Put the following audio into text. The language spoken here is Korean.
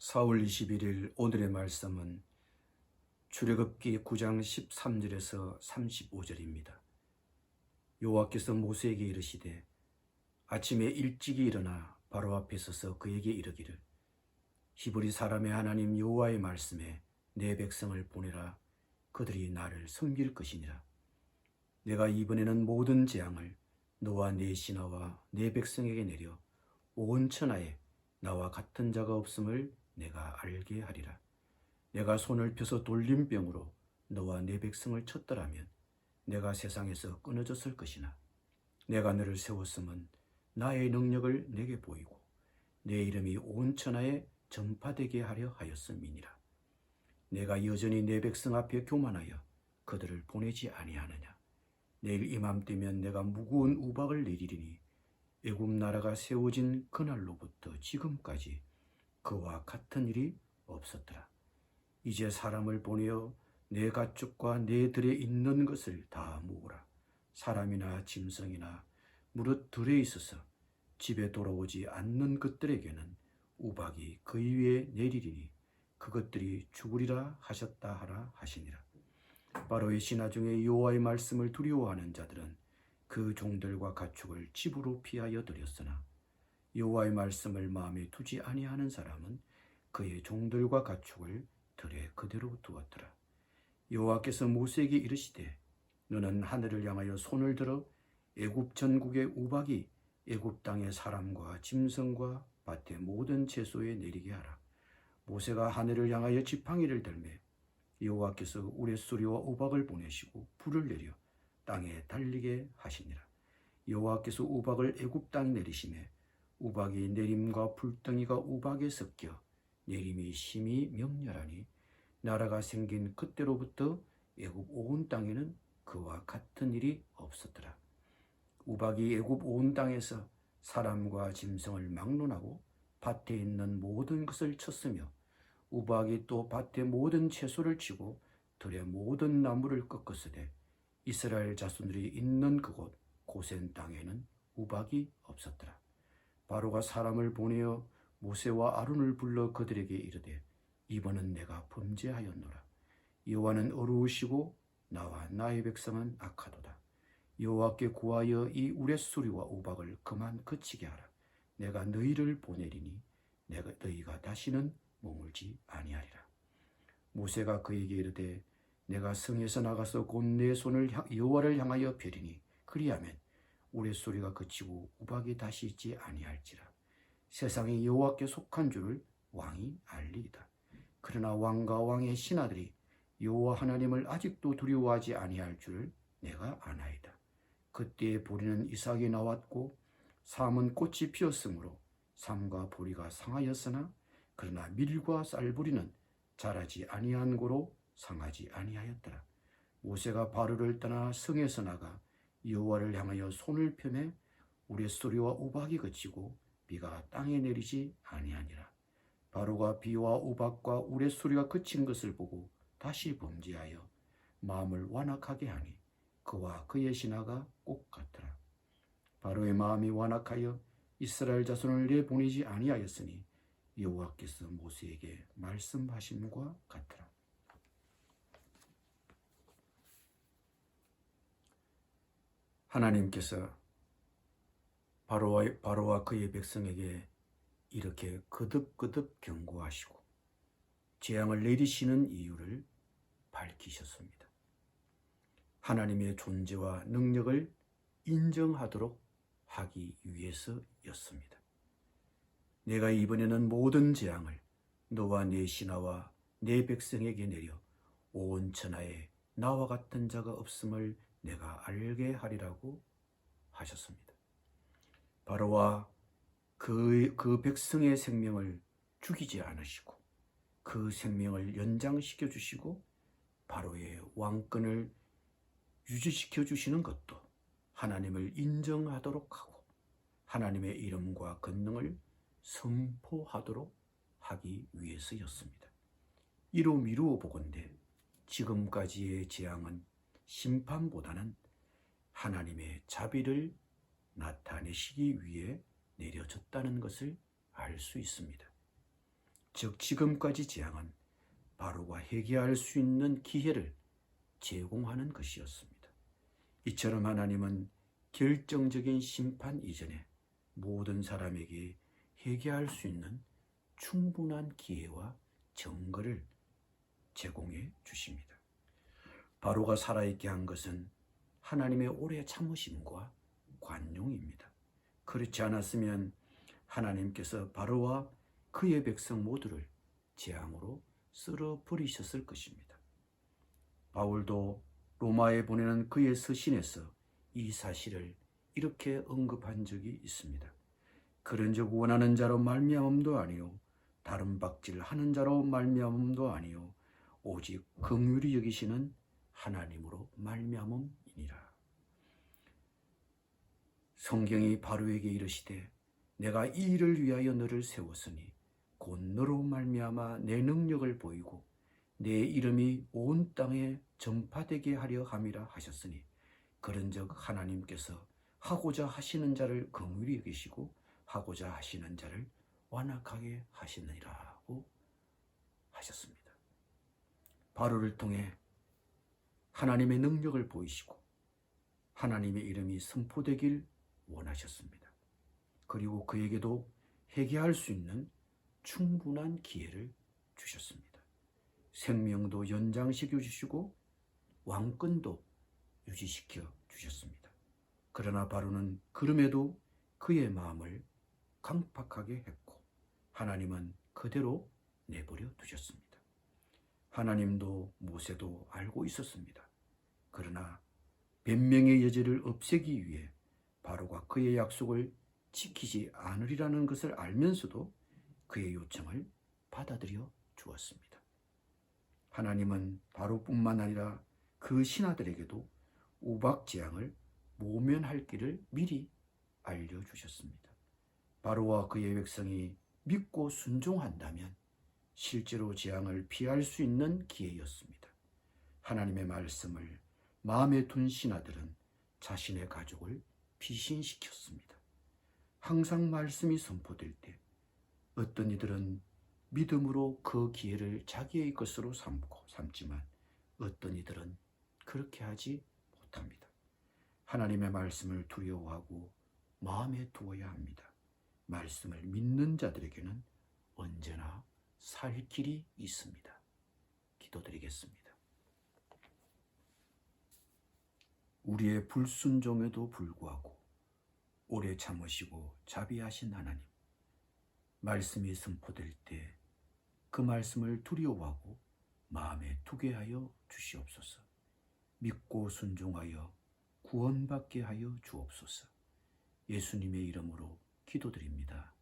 4월 21일 오늘의 말씀은 출애굽기 9장 13절에서 35절입니다. 여호와께서 모세에게 이르시되 아침에 일찍이 일어나 바로 앞에 서서 그에게 이르기를 히브리 사람의 하나님 여호와의 말씀에 내 백성을 보내라. 그들이 나를 섬길 것이니라. 내가 이번에는 모든 재앙을 너와 네 신하와 네 백성에게 내려 온 천하에 나와 같은 자가 없음을 내가 알게 하리라. 내가 손을 펴서 돌림병으로 너와 네 백성을 쳤더라면 내가 세상에서 끊어졌을 것이나 내가 너를 세웠음은 나의 능력을 내게 보이고 내 이름이 온 천하에 전파되게 하려 하였음이니라. 내가 여전히 내 백성 앞에 교만하여 그들을 보내지 아니하느냐. 내일 이맘때면 내가 무거운 우박을 내리리니 애굽 나라가 세워진 그날로부터 지금까지 그와 같은 일이 없었더라. 이제 사람을 보내어 내 가축과 내 들에 있는 것을 다 모으라. 사람이나 짐승이나 무릇 들에 있어서 집에 돌아오지 않는 것들에게는 우박이 그 위에 내리리니 그것들이 죽으리라 하셨다 하라 하시니라. 바로의 신하 중에 여호와의 말씀을 두려워하는 자들은 그 종들과 가축을 집으로 피하여 들였으나 여호와의 말씀을 마음에 두지 아니하는 사람은 그의 종들과 가축을 들에 그대로 두었더라. 여호와께서 모세에게 이르시되 너는 하늘을 향하여 손을 들어 애굽 전국의 우박이 애굽 땅의 사람과 짐승과 밭의 모든 채소에 내리게 하라. 모세가 하늘을 향하여 지팡이를 들매 여호와께서 우레소리와 우박을 보내시고 불을 내려 땅에 달리게 하시니라. 여호와께서 우박을 애굽 땅에 내리시매 우박이 내림과 불덩이가 우박에 섞여 내림이 심히 명렬하니 나라가 생긴 그때로부터 애굽 온 땅에는 그와 같은 일이 없었더라. 우박이 애굽 온 땅에서 사람과 짐승을 막론하고 밭에 있는 모든 것을 쳤으며 우박이 또 밭의 모든 채소를 치고 들의 모든 나무를 꺾었으되 이스라엘 자손들이 있는 그곳 고센 땅에는 우박이 없었더라. 바로가 사람을 보내어 모세와 아론을 불러 그들에게 이르되 이번은 내가 범죄하였노라. 여호와는 어루우시고 나와 나의 백성은 악하도다. 여호와께 구하여 이 우레소리와 우박을 그만 그치게 하라. 내가 너희를 보내리니 너희가 다시는 머물지 아니하리라. 모세가 그에게 이르되 내가 성에서 나가서 곧 내 손을 여호와를 향하여 펴리니 그리하면 우레소리가 그치고 우박이 다시 있지 아니할지라. 세상이 여호와께 속한 줄을 왕이 알리이다. 그러나 왕과 왕의 신하들이 여호와 하나님을 아직도 두려워하지 아니할 줄을 내가 아나이다. 그때에 보리는 이삭이 나왔고 삶은 꽃이 피었으므로 삶과 보리가 상하였으나 그러나 밀과 쌀보리는 자라지 아니한 고로 상하지 아니하였더라. 모세가 바로를 떠나 성에서 나가 여호와를 향하여 손을 펴매 우레소리와 우박이 그치고 비가 땅에 내리지 아니하니라. 바로가 비와 우박과 우레소리가 그친 것을 보고 다시 범죄하여 마음을 완악하게 하니 그와 그의 신하가 꼭 같더라. 바로의 마음이 완악하여 이스라엘 자손을 내보내지 아니하였으니 여호와께서 모세에게 말씀하심과 같더라. 하나님께서 바로와 그의 백성에게 이렇게 거듭거듭 경고하시고 재앙을 내리시는 이유를 밝히셨습니다. 하나님의 존재와 능력을 인정하도록 하기 위해서였습니다. 내가 이번에는 모든 재앙을 너와 네 신하와 네 백성에게 내려 온 천하에 나와 같은 자가 없음을 내가 알게 하리라고 하셨습니다. 바로와 그 백성의 생명을 죽이지 않으시고 그 생명을 연장시켜 주시고 바로의 왕권을 유지시켜 주시는 것도 하나님을 인정하도록 하고 하나님의 이름과 권능을 선포하도록 하기 위해서였습니다. 이루어 보건대 지금까지의 재앙은 심판보다는 하나님의 자비를 나타내시기 위해 내려졌다는 것을 알 수 있습니다. 즉 지금까지 재앙은 바로가 회개할 수 있는 기회를 제공하는 것이었습니다. 이처럼 하나님은 결정적인 심판 이전에 모든 사람에게 회개할 수 있는 충분한 기회와 증거를 제공해 주십니다. 바로가 살아있게 한 것은 하나님의 오래 참으심과 관용입니다. 그렇지 않았으면 하나님께서 바로와 그의 백성 모두를 재앙으로 쓸어 버리셨을 것입니다. 바울도 로마에 보내는 그의 서신에서 이 사실을 이렇게 언급한 적이 있습니다. 그런즉 원하는 자로 말미암음도 아니요 다른 박질하는 자로 말미암음도 아니요 오직 긍휼히 여기시는 하나님으로 말미암음이니라. 성경이 바로에게 이르시되 내가 이 일을 위하여 너를 세웠으니 곧 너로 말미암아 내 능력을 보이고 내 이름이 온 땅에 전파되게 하려 함이라 하셨으니 그런즉 하나님께서 하고자 하시는 자를 긍휼히 여기시고 하고자 하시는 자를 완악하게 하시느니라고 하셨습니다. 바로를 통해 하나님의 능력을 보이시고 하나님의 이름이 선포되길 원하셨습니다. 그리고 그에게도 회개할 수 있는 충분한 기회를 주셨습니다. 생명도 연장시켜 주시고 왕권도 유지시켜 주셨습니다. 그러나 바로는 그럼에도 그의 마음을 강팍하게 했고 하나님은 그대로 내버려 두셨습니다. 하나님도 모세도 알고 있었습니다. 그러나 변명의 여지를 없애기 위해 바로가 그의 약속을 지키지 않으리라는 것을 알면서도 그의 요청을 받아들여 주었습니다. 하나님은 바로뿐만 아니라 그 신하들에게도 우박재앙을 모면할 길을 미리 알려주셨습니다. 바로와 그의 백성이 믿고 순종한다면 실제로 재앙을 피할 수 있는 기회였습니다. 하나님의 말씀을 마음에 둔 신하들은 자신의 가족을 피신시켰습니다. 항상 말씀이 선포될 때 어떤 이들은 믿음으로 그 기회를 자기의 것으로 삼지만 어떤 이들은 그렇게 하지 못합니다. 하나님의 말씀을 두려워하고 마음에 두어야 합니다. 말씀을 믿는 자들에게는 언제나 살 길이 있습니다. 기도드리겠습니다. 우리의 불순종에도 불구하고 오래 참으시고 자비하신 하나님, 말씀이 선포될 때 그 말씀을 두려워하고 마음에 두게 하여 주시옵소서. 믿고 순종하여 구원받게 하여 주옵소서. 예수님의 이름으로 기도드립니다.